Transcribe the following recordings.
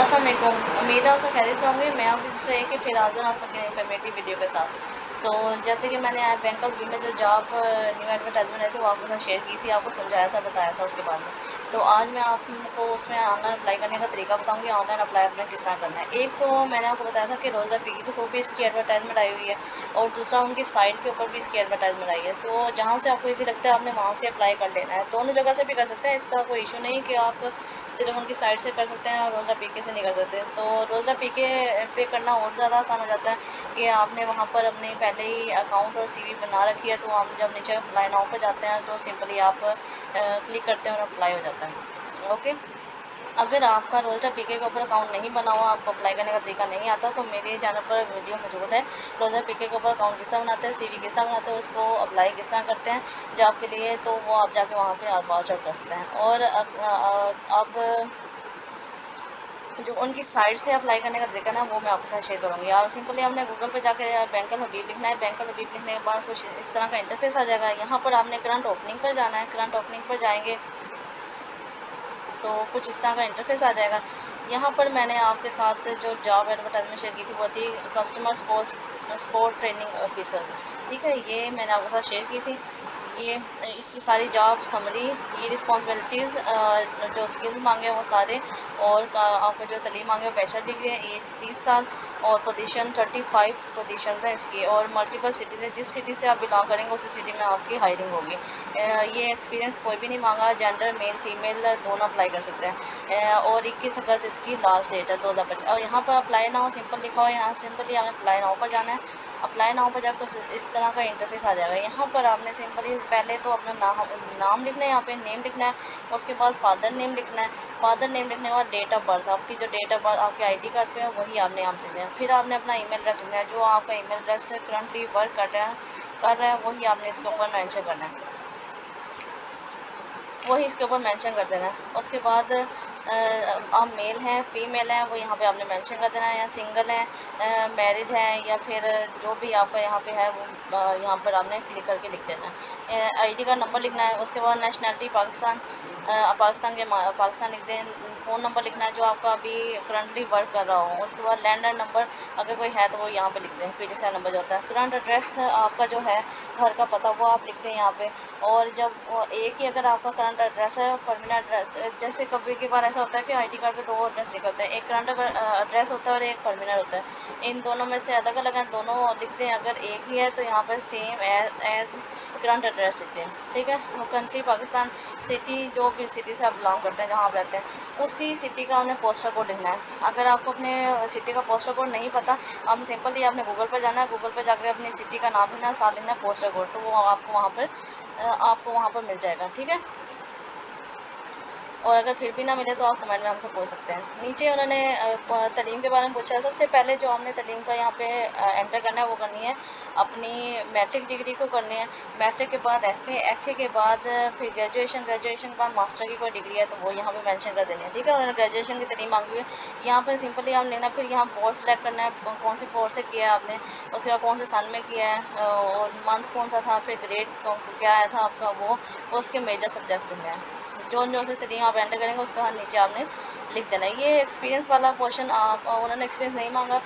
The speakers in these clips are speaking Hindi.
अस्सलाम वालेकुम। उम्मीद है आप सब खैरियत से होंगे। मैं आपकी सिस्टर है कि फिर हाज़िर हूँ आप सबके इन्फॉर्मेटिव वीडियो के साथ। तो जैसे कि मैंने बैंक ऑफ बी में जो जॉब न्यू एडवर्टाइजमेंट आई थी वो आपके साथ शेयर की थी, आपको समझाया था, बताया था उसके बाद में। तो आज मैं आपको उसमें ऑनलाइन अप्लाई करने का तरीका बताऊँगी, ऑनलाइन अप्लाई अपने किस तरह करना है। एक तो मैंने आपको बताया था कि रोज़ा पीकी के थ्रू भी इसकी एडवर्टाइजमेंट आई हुई है और दूसरा उनकी साइट के ऊपर भी इसकी एडवर्टाइजमेंट आई है। तो जहाँ से आपको ईज़ी लगता है आपने वहाँ से अप्लाई कर लेना है। दोनों जगह से भी कर सकते हैं, इसका कोई इशू नहीं कि आप सिर्फ उनकी साइट से कर सकते हैं और रोज़ा पीके से नहीं कर सकते। तो रोज़ा पीके पे करना और ज़्यादा आसान हो जाता है कि आपने वहाँ पर अपने पहले ही अकाउंट और सीवी बना रखी है, तो हम जब नीचे अप्लाई नाउ पर जाते हैं तो सिंपली आप क्लिक करते हैं और अप्लाई हो जाता है। ओके। अगर आपका रोज़ा पीके के ऊपर अकाउंट नहीं बना हुआ, आपको अप्लाई करने का तरीका नहीं आता, तो मेरे चैनल पर वीडियो मौजूद है, रोज़ा पीके के ऊपर अकाउंट किस तरह बनाते हैं, सीवी किस तरह बनाते हैं, उसको अप्लाई किस तरह करते हैं जॉब के लिए, तो वो आप जाके वहाँ पे आप वॉच आउट कर सकते हैं। और अब जो उनकी साइट से अप्लाई करने का तरीका ना वो मैं आपके साथ शेयर करूँगी। आप सिंपली आपने गूगल पे जाके बैंक अल हबीब लिखना है। बैंक अल हबीब लिखने के बाद कुछ इस तरह का इंटरफेस आ जाएगा। यहाँ पर आपने करंट ओपनिंग पर जाना है। करंट ओपनिंग पर जाएंगे तो कुछ इस तरह का इंटरफेस आ जाएगा। यहाँ पर मैंने आपके साथ जो जॉब एडवर्टाइजमेंट शेयर की थी वो थी कस्टमर सपोर्ट ट्रेनिंग ऑफिसर। ठीक है, ये मैंने आपके साथ शेयर की थी। ये इसकी सारी जॉब समरी, की रिस्पॉन्सिबिलिटीज़, जो स्किल्स मांगे वो सारे, और आपको जो तालीम मांगे वो बैचलर डिग्री है, एज 30 साल, और पोजीशन 35 पोजीशंस हैं इसकी, और मल्टीपल सिटीज़ है। जिस सिटी से आप बिलोंग करेंगे उसी सिटी में आपकी हायरिंग होगी। ये एक्सपीरियंस कोई भी नहीं मांगा, जेंडर मेल फीमेल दोनों अप्लाई कर सकते हैं। और 21 अगस्त इसकी लास्ट डेट है 2025। और यहाँ पर अप्लाई नाउ सिंपल लिखा हुआ है, यहाँ सिंपली आपने अप्लाई नाउ पर जाना है। अप्लाई नाउ पर जाकर इस तरह का इंटरफेस आ जाएगा। यहाँ पर आपने सिंपली पहले तो अपना नाम लिखना है, यहाँ पे नेम लिखना है, उसके बाद फादर नेम लिखना है। फादर नेम लिखने के बाद डेट ऑफ बर्थ, आपकी जो डेट ऑफ बर्थ आपके आईडी कार्ड पे है वही आपने यहाँ लिखना है। फिर आपने अपना ईमेल एड्रेस लिखना है, जो आपका ईमेल एड्रेस करंटली वर्क कर रहा है वही आपने इसके ऊपर मेंशन करना है, वही इसके ऊपर मेंशन कर देना है। उसके बाद आप मेल हैं फीमेल हैं वो यहाँ पे आपने मेंशन कर देना है, या सिंगल हैं, मैरिड हैं, या फिर जो भी आपका यहाँ पे है वो यहाँ पर आपने क्लिक करके लिख देना है। आईडी का नंबर लिखना है। उसके बाद नेशनैलिटी पाकिस्तान, पाकिस्तान लिख दें। फ़ोन नंबर लिखना है जो आपका अभी करंटली वर्क कर रहा हो। उसके बाद लैंडलाइन नंबर अगर कोई है तो वो यहाँ पे लिख दें, PDCL नंबर जो होता है। करंट एड्रेस आपका जो है घर का पता वो आप लिख दें यहाँ पे। और जब वो एक ही अगर आपका करंट एड्रेस है, परमानेंट एड्रेस, जैसे कभी की बार ऐसा होता है कि आईडी कार्ड पे दो एड्रेस लिखे होते हैं, एक करंट एड्रेस होता है और एक परमानेंट होता है। इन दोनों में से अलग अलग हैं, दोनों लिख दें। अगर एक ही है तो यहाँ पर सेम एज करंट एड्रेस लिखते हैं। ठीक है, वो कंट्री पाकिस्तान, सिटी जो भी सिटी से आप बिलोंग करते हैं, जहाँ आप रहते हैं उसी सिटी का उन्हें पोस्टल कोड लिखना है। अगर आपको अपने सिटी का पोस्टल कोड नहीं पता, आप सिंपली आपने गूगल पर जाना है, गूगल पर जाकर अपनी सिटी का नाम लिखना है, साथ लिखना है पोस्टल कोड, तो वो आपको वहाँ पर मिल जाएगा। ठीक है, और अगर फिर भी ना मिले तो आप कमेंट में हमसे पूछ सकते हैं। नीचे उन्होंने तालीम के बारे में पूछा है। सबसे पहले जो हमने तालीम का यहाँ पे एंटर करना है वो करनी है अपनी मैट्रिक डिग्री को करनी है। मैट्रिक के बाद एफ ए के बाद फिर ग्रेजुएशन के बाद मास्टर की कोई डिग्री है तो वो यहाँ पे मेंशन कर देनी है। ठीक है, उन्होंने ग्रेजुएशन की तालीम मांगी हुई है। यहाँ पर सिंपली हम लेना, फिर यहाँ बोर्ड सेलेक्ट करना है कौन से बोर्ड से किया है आपने, उसके बाद कौन से सन में किया है, और मंथ कौन सा था, फिर ग्रेड क्या आया था आपका वो, और उसके मेजर सब्जेक्ट लिखने हैं। जो से तरीके आप एंटर करेंगे उसका नीचे आपने लिख देना है। ये एक्सपीरियंस वाला क्वेश्चन, आप उन्होंने एक्सपीरियंस नहीं मांगा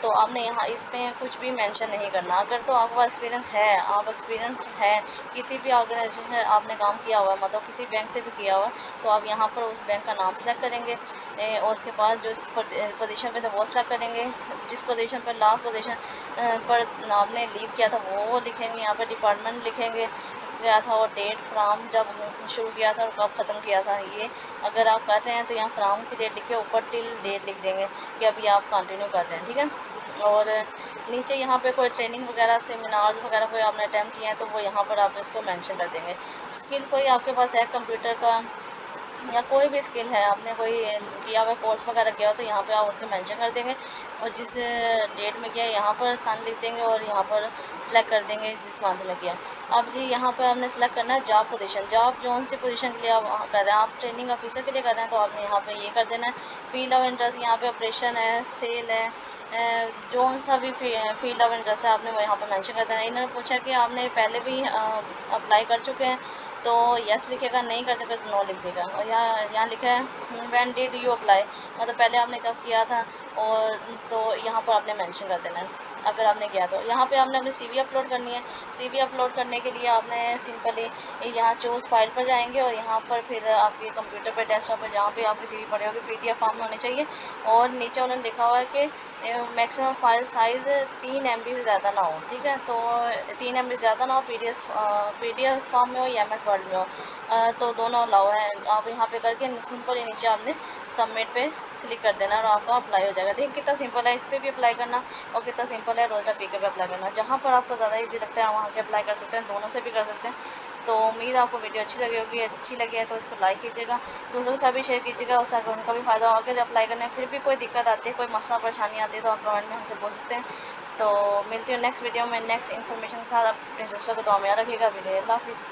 तो आपने यहाँ इसमें कुछ भी मेंशन नहीं करना। अगर तो आपके पास एक्सपीरियंस है, आप एक्सपीरियंस है किसी भी ऑर्गेनाइजेशन में आपने काम किया हुआ है, मतलब किसी बैंक से भी किया हुआ है, तो आप यहाँ पर उस बैंक का नाम सेलेक्ट करेंगे। और उसके बाद जो इस पोजीशन पे था वो सेलेक्ट करेंगे। जिस पोजीशन पर लास्ट पोजीशन पर आपने लीव किया था वो लिखेंगे, यहाँ पर डिपार्टमेंट लिखेंगे किया था, और डेट फ्राम जब शुरू किया था और कब ख़त्म किया था। ये अगर आप कर रहे हैं तो यहाँ फ्राम की डेट लिख के ऊपर टिल डेट लिख देंगे कि अभी आप कंटिन्यू कर रहे हैं। ठीक है, और नीचे यहाँ पे कोई ट्रेनिंग वगैरह सेमिनार्स वगैरह कोई आपने अटैम्प्ट किए हैं तो वो यहाँ पर आप इसको मेंशन कर देंगे। स्किल कोई आपके पास है कंप्यूटर का या कोई भी स्किल है, आपने कोई किया हुआ कोर्स वगैरह किया हो तो यहाँ पे आप उसको मेंशन कर देंगे, और जिस डेट में किया यहाँ पर सन लिख देंगे और यहाँ पर सिलेक्ट कर देंगे जिस मंथ में किया। अब जी यहाँ पर आपने सेलेक्ट करना है जॉब पोजीशन, जॉब जौन सी पोजीशन के लिए आप कर रहे हैं, आप ट्रेनिंग ऑफिसर के लिए कर रहे हैं तो आपने यहाँ पे ये कर देना है। फील्ड ऑफ इंटरेस्ट यहाँ पे ऑपरेशन है, सेल है, जौन सा भी फील्ड ऑफ इंटरेस्ट है आपने वो यहाँ पर मेंशन कर देना है। इन्होंने पूछा कि आपने पहले भी अप्लाई कर चुके हैं तो यस लिखेगा, नहीं कर सके तो नो लिख देगा। और यहाँ लिखा है व्हेन डिड यू अप्लाई, मतलब पहले आपने कब किया था, और तो यहाँ पर आपने मेंशन कर देना है अगर आपने किया तो। यहाँ पे आपने अपनी सीवी अपलोड करनी है। सीवी अपलोड करने के लिए आपने सिंपली यहाँ चूज़ फाइल पर जाएंगे और यहाँ पर फिर आपके कंप्यूटर पर, डेस्कटॉप पर, जहाँ पे आपकी सीवी पड़ी होगी पीडीएफ फॉर्म में होनी चाहिए। और नीचे उन्होंने लिखा हुआ है कि मैक्सिमम फाइल साइज़ 3 MB से ज़्यादा ना हो, ठीक है। तो 3 MB से ज़्यादा ना हो, पीडीएफ फॉर्म में हो या MS वर्ड में हो, तो दोनों अलाउ है। आप यहाँ पे करके सिंपल ही नीचे आपने सबमिट पे क्लिक कर देना और आपका अप्लाई हो जाएगा। देखिए कितना सिंपल है इस पर भी अप्लाई करना, और कितना सिंपल है रोज़ा पी के भी अप्लाई करना। जहाँ पर आपको ज़्यादा ईजी लगता है वहाँ से अप्लाई कर सकते हैं, दोनों से भी कर सकते हैं। तो उम्मीद आपको वीडियो अच्छी लगी होगी। अच्छी लगी है तो इसको लाइक कीजिएगा, दूसरों के साथ भी शेयर कीजिएगा, उससे उनका भी फ़ायदा होगा। अगर अप्लाई करने में फिर भी कोई दिक्कत आती है, कोई मसला परेशानी आती है तो आप कमेंट में हमसे पूछ सकते हैं। तो मिलती हूँ नेक्स्ट वीडियो में नेक्स्ट इन्फॉर्मेशन के साथ। अपने सिस्टर को दुआ में याद रखिएगा। अल्लाह हाफिज़।